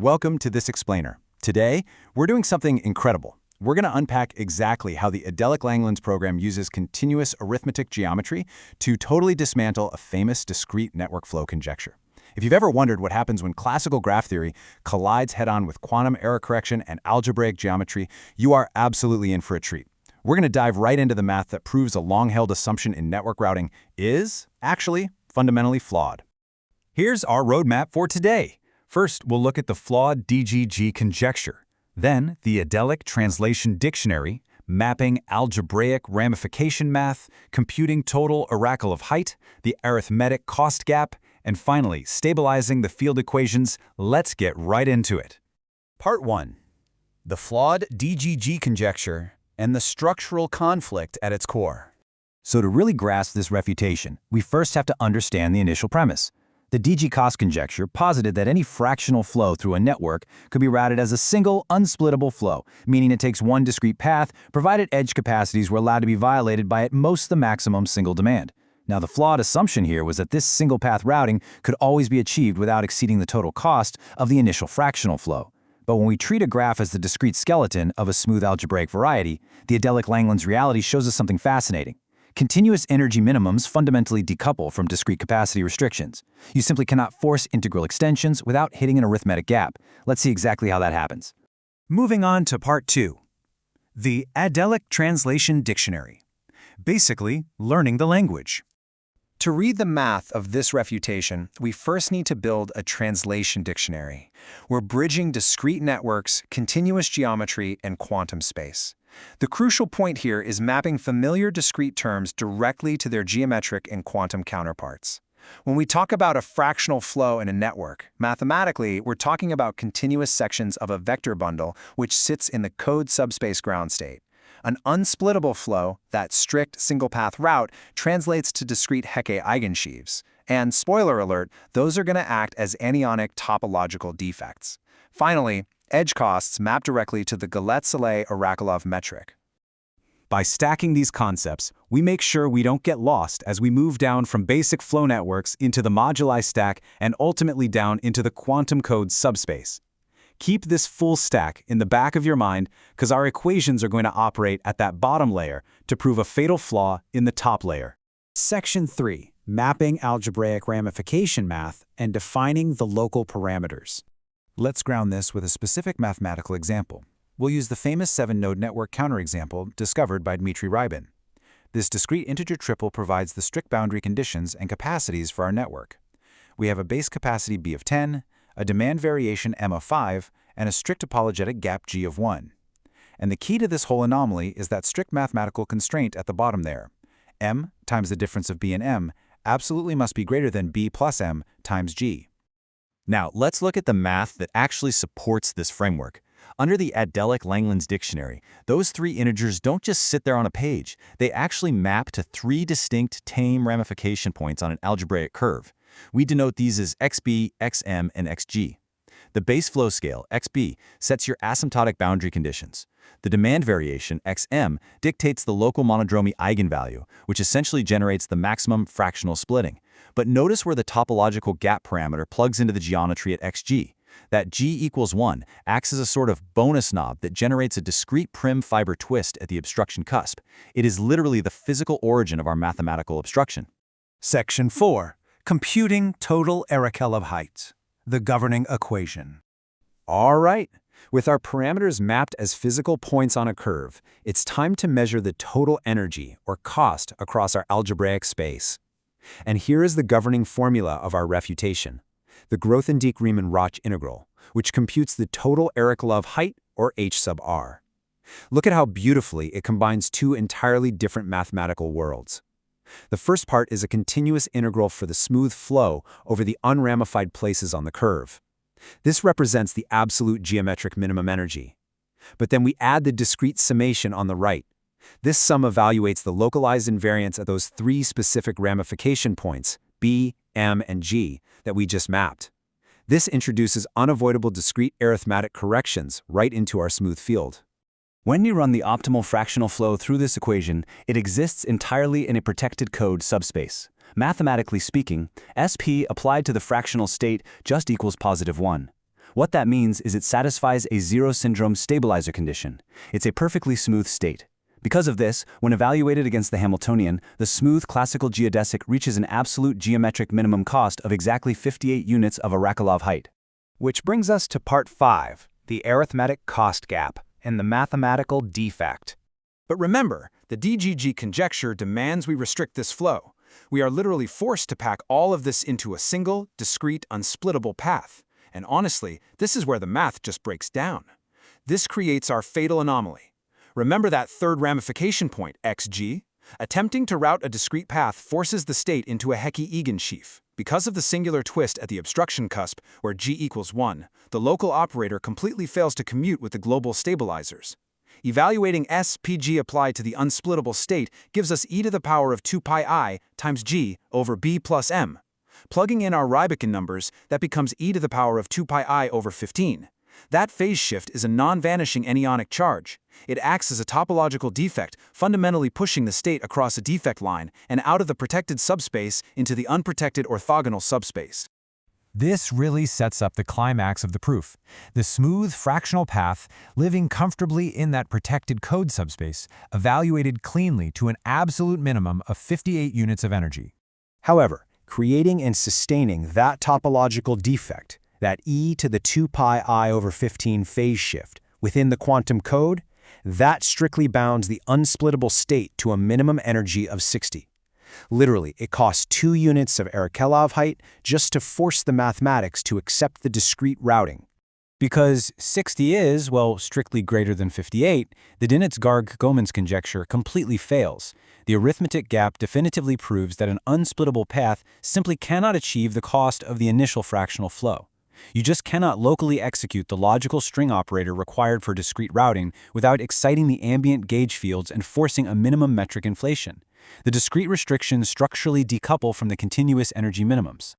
Welcome to this explainer. Today, we're doing something incredible. We're going to unpack exactly how the Adelic Langlands program uses continuous arithmetic geometry to totally dismantle a famous discrete network flow conjecture. If you've ever wondered what happens when classical graph theory collides head-on with quantum error correction and algebraic geometry, you are absolutely in for a treat. We're going to dive right into the math that proves a long-held assumption in network routing is, actually, fundamentally flawed. Here's our roadmap for today. First, we'll look at the flawed DGG conjecture. Then, the Adelic Translation Dictionary, mapping algebraic ramification math, computing total oracle of height, the arithmetic cost gap, and finally, stabilizing the field equations. Let's get right into it. Part 1. The flawed DGG conjecture and the structural conflict at its core. So to really grasp this refutation, we first have to understand the initial premise. The DG cost conjecture posited that any fractional flow through a network could be routed as a single, unsplittable flow, meaning it takes one discrete path, provided edge capacities were allowed to be violated by at most the maximum single demand. Now, the flawed assumption here was that this single-path routing could always be achieved without exceeding the total cost of the initial fractional flow. But when we treat a graph as the discrete skeleton of a smooth algebraic variety, the Adelic Langlands reality shows us something fascinating. Continuous energy minimums fundamentally decouple from discrete capacity restrictions. You simply cannot force integral extensions without hitting an arithmetic gap. Let's see exactly how that happens. Moving on to Part 2. The Adelic Translation Dictionary. Basically, learning the language. To read the math of this refutation, we first need to build a translation dictionary. We're bridging discrete networks, continuous geometry, and quantum space. The crucial point here is mapping familiar discrete terms directly to their geometric and quantum counterparts. When we talk about a fractional flow in a network, mathematically, we're talking about continuous sections of a vector bundle which sits in the code subspace ground state. An unsplittable flow, that strict single-path route, translates to discrete Hecke eigensheaves. And spoiler alert, those are going to act as anionic topological defects. Finally, edge costs map directly to the Galet-Saleh-Orakulov metric. By stacking these concepts, we make sure we don't get lost as we move down from basic flow networks into the moduli stack and ultimately down into the quantum code subspace. Keep this full stack in the back of your mind because our equations are going to operate at that bottom layer to prove a fatal flaw in the top layer. Section 3. Mapping algebraic ramification math and defining the local parameters. Let's ground this with a specific mathematical example. We'll use the famous 7-node network counterexample discovered by Dmitry Rybin. This discrete integer triple provides the strict boundary conditions and capacities for our network. We have a base capacity B of 10, a demand variation M of 5, and a strict apologetic gap G of 1. And the key to this whole anomaly is that strict mathematical constraint at the bottom there. M times the difference of B and M absolutely must be greater than B plus M times G. Now, let's look at the math that actually supports this framework. Under the Adelic Langlands Dictionary, those three integers don't just sit there on a page. They actually map to three distinct tame ramification points on an algebraic curve. We denote these as xb, xm, and xg. The base flow scale, xb, sets your asymptotic boundary conditions. The demand variation, xm, dictates the local monodromy eigenvalue, which essentially generates the maximum fractional splitting. But notice where the topological gap parameter plugs into the geometry at xg. That g equals 1 acts as a sort of bonus knob that generates a discrete Prym fiber twist at the obstruction cusp. It is literally the physical origin of our mathematical obstruction. Section 4. Computing total oracle of height, the governing equation. All right. With our parameters mapped as physical points on a curve, it's time to measure the total energy, or cost, across our algebraic space. And here is the governing formula of our refutation, the Grothendieck-Riemann-Roch integral, which computes the total oracle of height, or h sub r. Look at how beautifully it combines two entirely different mathematical worlds. The first part is a continuous integral for the smooth flow over the unramified places on the curve. This represents the absolute geometric minimum energy. But then we add the discrete summation on the right. This sum evaluates the localized invariance at those three specific ramification points, B, M, and G, that we just mapped. This introduces unavoidable discrete arithmetic corrections right into our smooth field. When you run the optimal fractional flow through this equation, it exists entirely in a protected code subspace. Mathematically speaking, SP applied to the fractional state just equals +1. What that means is it satisfies a zero-syndrome stabilizer condition. It's a perfectly smooth state. Because of this, when evaluated against the Hamiltonian, the smooth classical geodesic reaches an absolute geometric minimum cost of exactly 58 units of Arakelov height. Which brings us to Part 5, the arithmetic cost gap and the mathematical defect. But remember, the DGG conjecture demands we restrict this flow. We are literally forced to pack all of this into a single, discrete, unsplittable path. And honestly, this is where the math just breaks down. This creates our fatal anomaly. Remember that third ramification point, xg? Attempting to route a discrete path forces the state into a Hecke eigensheaf. Because of the singular twist at the obstruction cusp, where g equals 1, the local operator completely fails to commute with the global stabilizers. Evaluating SPG applied to the unsplittable state gives us e to the power of 2 pi I times g over b plus m. Plugging in our Rybin numbers, that becomes e to the power of 2 pi I over 15. That phase shift is a non-vanishing anionic charge. It acts as a topological defect, fundamentally pushing the state across a defect line and out of the protected subspace into the unprotected orthogonal subspace. This really sets up the climax of the proof. The smooth fractional path, living comfortably in that protected code subspace, evaluated cleanly to an absolute minimum of 58 units of energy. However, creating and sustaining that topological defect, that e to the 2 pi I over 15 phase shift within the quantum code, that strictly bounds the unsplittable state to a minimum energy of 60. Literally, it costs 2 units of Arakelov height just to force the mathematics to accept the discrete routing. Because 60 is, well, strictly greater than 58, the Dinitz-Garg Goemans conjecture completely fails. The arithmetic gap definitively proves that an unsplittable path simply cannot achieve the cost of the initial fractional flow. You just cannot locally execute the logical string operator required for discrete routing without exciting the ambient gauge fields and forcing a minimum metric inflation. The discrete restrictions structurally decouple from the continuous energy minimums.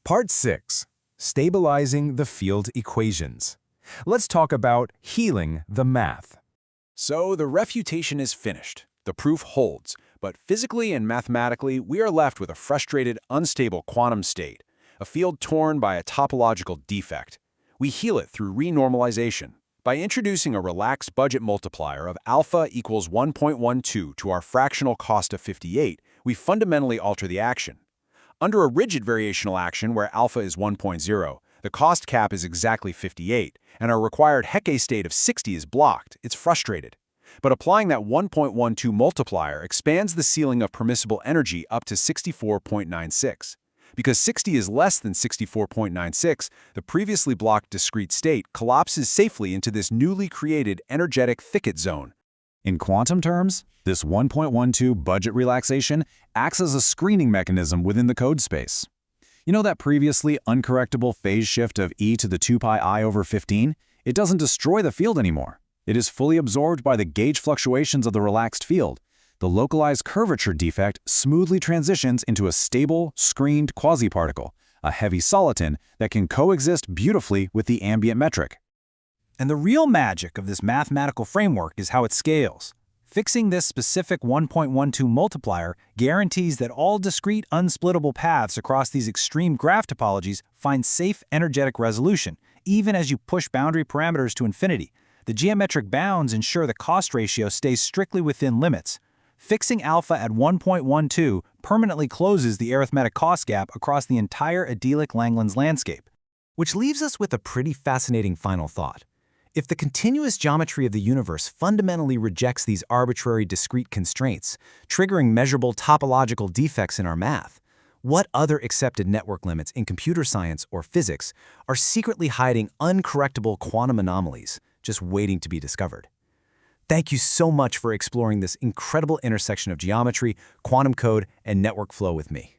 Part 6. Stabilizing the field equations. Let's talk about healing the math. So the refutation is finished. The proof holds, but physically and mathematically, we are left with a frustrated, unstable quantum state, a field torn by a topological defect. We heal it through renormalization. By introducing a relaxed budget multiplier of alpha equals 1.12 to our fractional cost of 58, we fundamentally alter the action. Under a rigid variational action where alpha is 1.0, the cost cap is exactly 58, and our required Hecke state of 60 is blocked. It's frustrated. But applying that 1.12 multiplier expands the ceiling of permissible energy up to 64.96. Because 60 is less than 64.96, the previously blocked discrete state collapses safely into this newly created energetic thicket zone. In quantum terms, this 1.12 budget relaxation acts as a screening mechanism within the code space. You know that previously uncorrectable phase shift of e to the 2 pi I over 15? It doesn't destroy the field anymore. It is fully absorbed by the gauge fluctuations of the relaxed field. The localized curvature defect smoothly transitions into a stable, screened quasi-particle, a heavy soliton that can coexist beautifully with the ambient metric. And the real magic of this mathematical framework is how it scales. Fixing this specific 1.12 multiplier guarantees that all discrete unsplittable paths across these extreme graph topologies find safe energetic resolution, even as you push boundary parameters to infinity. The geometric bounds ensure the cost ratio stays strictly within limits. Fixing alpha at 1.12 permanently closes the arithmetic cost gap across the entire Adelic Langlands landscape. Which leaves us with a pretty fascinating final thought. If the continuous geometry of the universe fundamentally rejects these arbitrary discrete constraints, triggering measurable topological defects in our math, what other accepted network limits in computer science or physics are secretly hiding uncorrectable quantum anomalies, just waiting to be discovered? Thank you so much for exploring this incredible intersection of geometry, quantum code, and network flow with me.